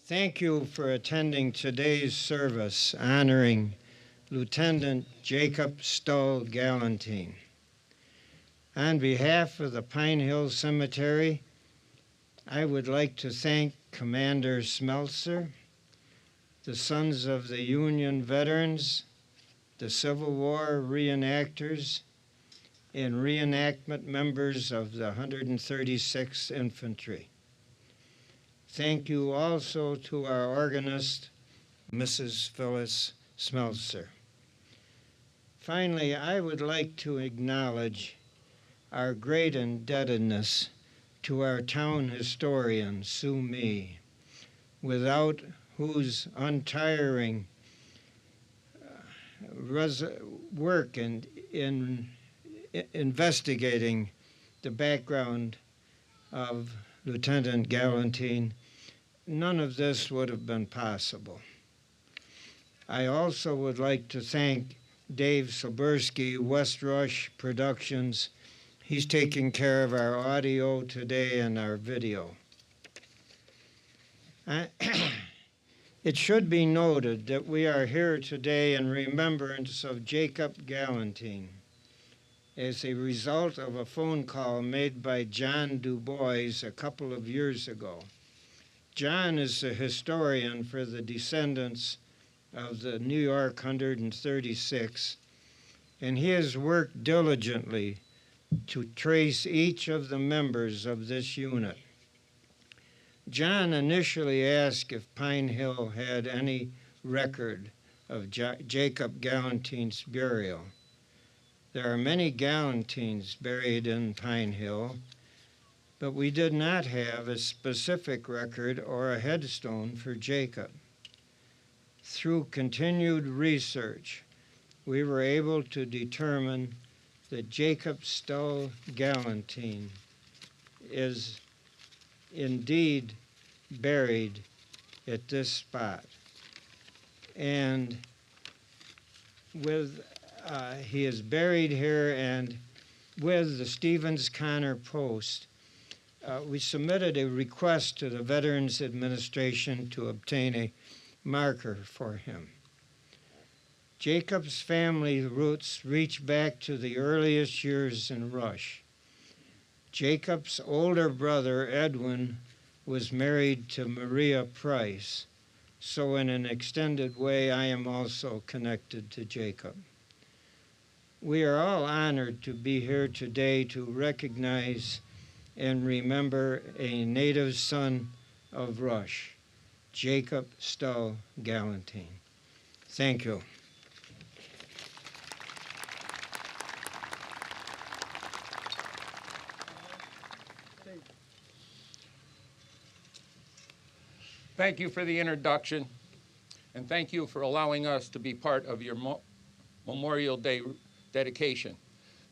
Thank you for attending today's service honoring Lieutenant Jacob Stull Galentine. On behalf of the Pine Hill Cemetery, I would like to thank Commander Smeltzer, the Sons of the Union veterans, the Civil War reenactors, and reenactment members of the 136th Infantry. Thank you also to our organist, Mrs. Phyllis Smeltzer. Finally, I would like to acknowledge our great indebtedness to our town historian, Sue Mee, without whose untiring work in investigating the background of Lieutenant Galentine, none of this would have been possible. I also would like to thank Dave Sluberski, West Rush Productions. He's taking care of our audio today and our video. It should be noted that we are here today in remembrance of Jacob Galentine as a result of a phone call made by John Du Bois a couple of years ago. John is a historian for the descendants of the New York 136, and he has worked diligently to trace each of the members of this unit. John initially asked if Pine Hill had any record of Jacob Galentine's burial. There are many Galentines buried in Pine Hill, but we did not have a specific record or a headstone for Jacob. Through continued research, we were able to determine that Jacob Stull Galentine is indeed buried at this spot. And he is buried here, and with the Stevens Connor Post, we submitted a request to the Veterans Administration to obtain a marker for him. Jacob's family roots reach back to the earliest years in Rush. Jacob's older brother, Edwin, was married to Maria Price, so in an extended way, I am also connected to Jacob. We are all honored to be here today to recognize and remember a native son of Rush, Jacob Stull Galentine. Thank you. Thank you for the introduction, and thank you for allowing us to be part of your Memorial Day dedication.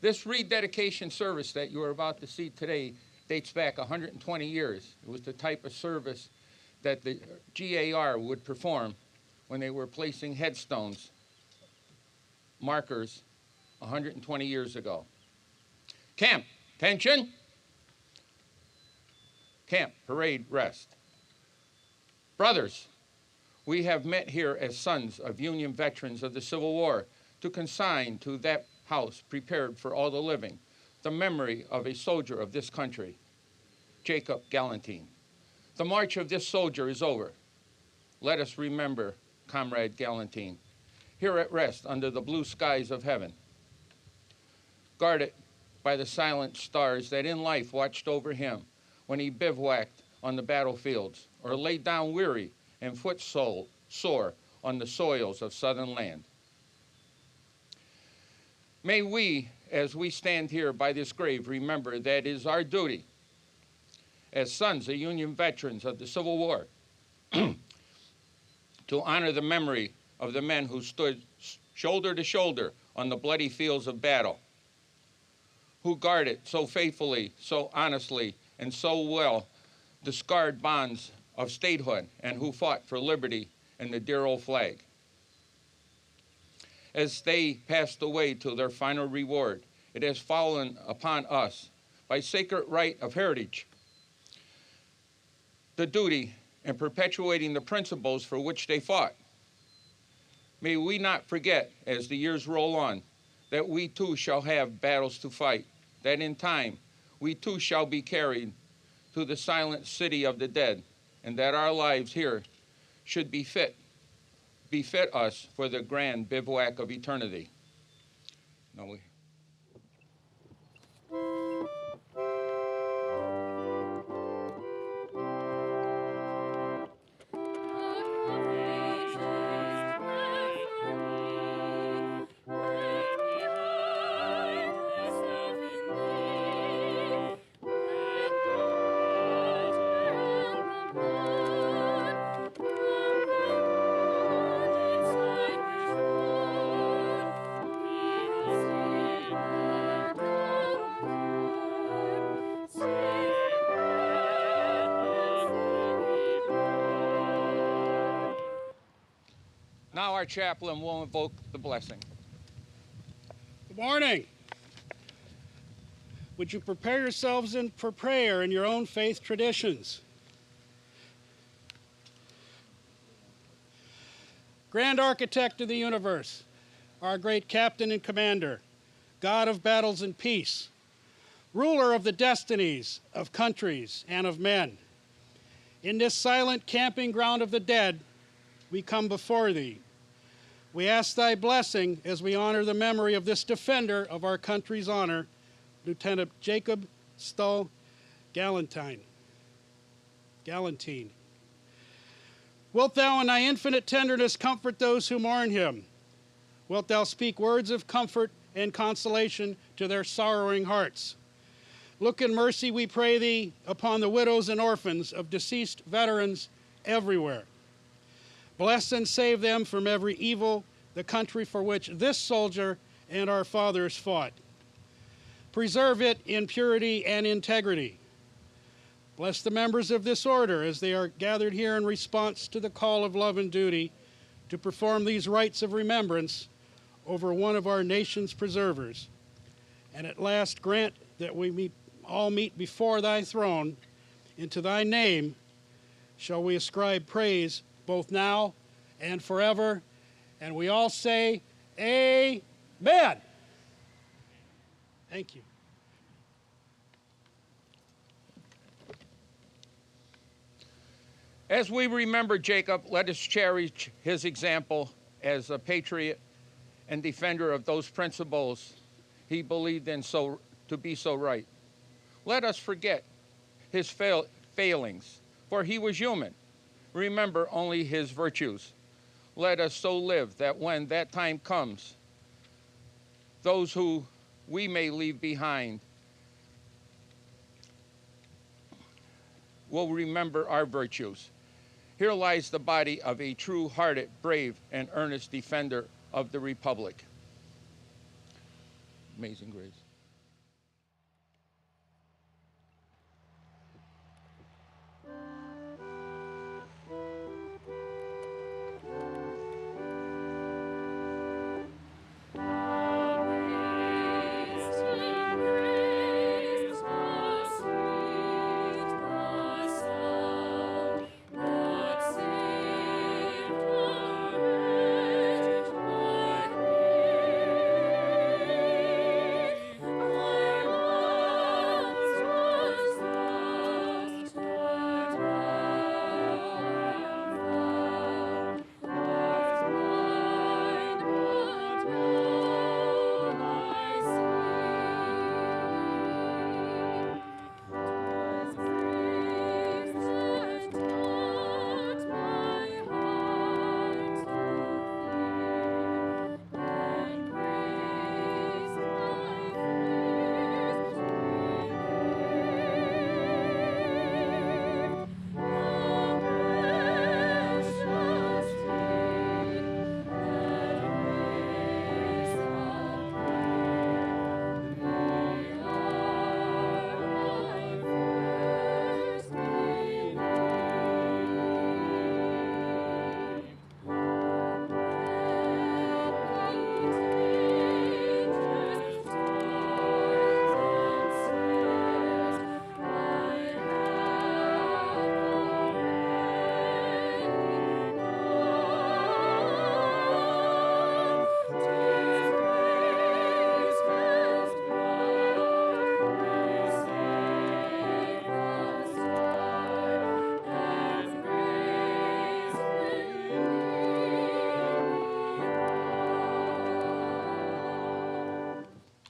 This rededication service that you are about to see today dates back 120 years. It was the type of service that the GAR would perform when they were placing headstones, markers, 120 years ago. Camp, attention. Camp, parade, rest. Brothers, we have met here as sons of Union veterans of the Civil War to consign to that house prepared for all the living the memory of a soldier of this country, Jacob Galentine. The march of this soldier is over. Let us remember Comrade Galentine, here at rest under the blue skies of heaven, guarded by the silent stars that in life watched over him when he bivouacked on the battlefields or lay down weary and footsore on the soils of southern land. May we, as we stand here by this grave, remember that it is our duty as sons of Union veterans of the Civil War to honor the memory of the men who stood shoulder to shoulder on the bloody fields of battle, who guarded so faithfully, so honestly, and so well the scarred bonds of statehood, and who fought for liberty and the dear old flag. As they passed away to their final reward, it has fallen upon us by sacred right of heritage the duty and perpetuating the principles for which they fought. May we not forget, as the years roll on, that we too shall have battles to fight, that in time we too shall be carried to the silent city of the dead, and that our lives here should befit us for the grand bivouac of eternity. Now we Now our chaplain will invoke the blessing. Good morning. Would you prepare yourselves for prayer in your own faith traditions? Grand Architect of the universe, our great Captain and Commander, God of battles and peace, ruler of the destinies of countries and of men, in this silent camping ground of the dead, we come before thee. We ask thy blessing as we honor the memory of this defender of our country's honor, Lieutenant Jacob Stull Galentine. Wilt thou in thy infinite tenderness comfort those who mourn him? Wilt thou speak words of comfort and consolation to their sorrowing hearts? Look in mercy, we pray thee, upon the widows and orphans of deceased veterans everywhere. Bless and save them from every evil, the country for which this soldier and our fathers fought. Preserve it in purity and integrity. Bless the members of this order as they are gathered here in response to the call of love and duty to perform these rites of remembrance over one of our nation's preservers. And at last grant that we all meet before thy throne. Into thy name shall we ascribe praise both now and forever. And we all say, Amen. Thank you. As we remember Jacob, let us cherish his example as a patriot and defender of those principles he believed in to be so right. Let us forget his failings, for he was human. Remember only his virtues. Let us so live that when that time comes, those who we may leave behind will remember our virtues. Here lies the body of a true-hearted, brave, and earnest defender of the Republic. Amazing grace.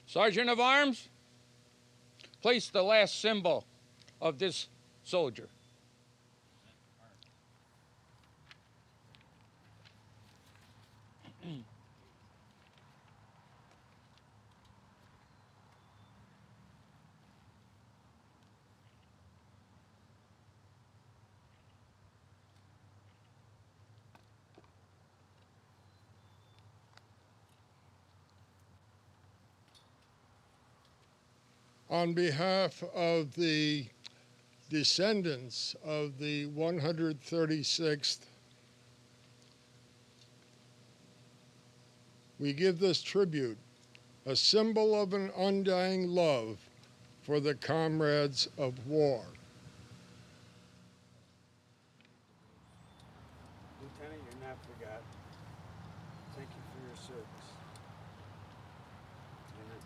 Sergeant of Arms, place the last symbol of this soldier. On behalf of the descendants of the 136th, we give this tribute, a symbol of an undying love for the comrades of war. Lieutenant, you're not forgotten. Thank you for your service. Amen.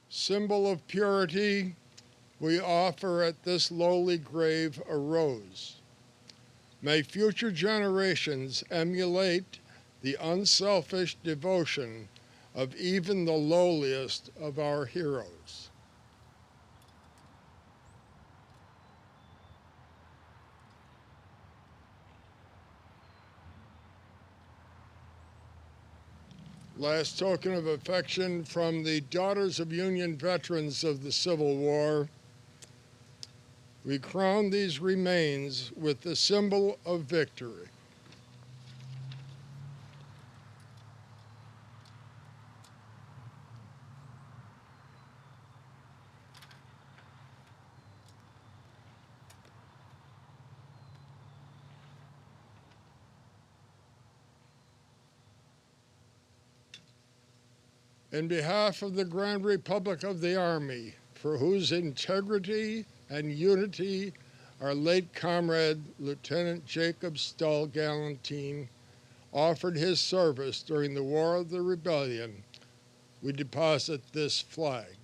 Symbol of purity, we offer at this lowly grave a rose. May future generations emulate the unselfish devotion of even the lowliest of our heroes. Last token of affection from the Daughters of Union Veterans of the Civil War. We crown these remains with the symbol of victory. In behalf of the Grand Republic of the Army, for whose integrity and unity our late comrade, Lieutenant Jacob Stull Galentine, offered his service during the War of the Rebellion, we deposit this flag.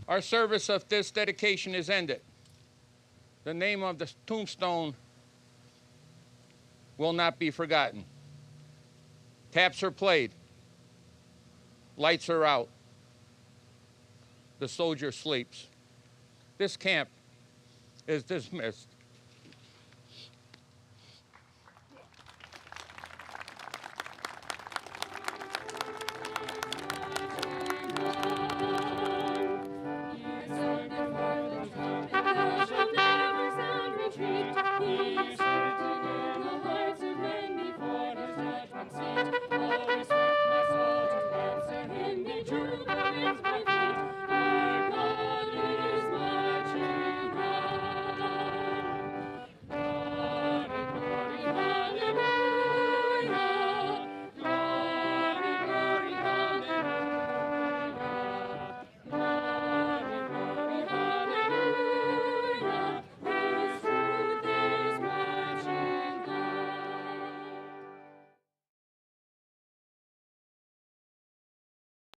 Our service of this dedication is ended. The name of the tombstone will not be forgotten. Taps are played. Lights are out. the soldier sleeps. This camp is dismissed.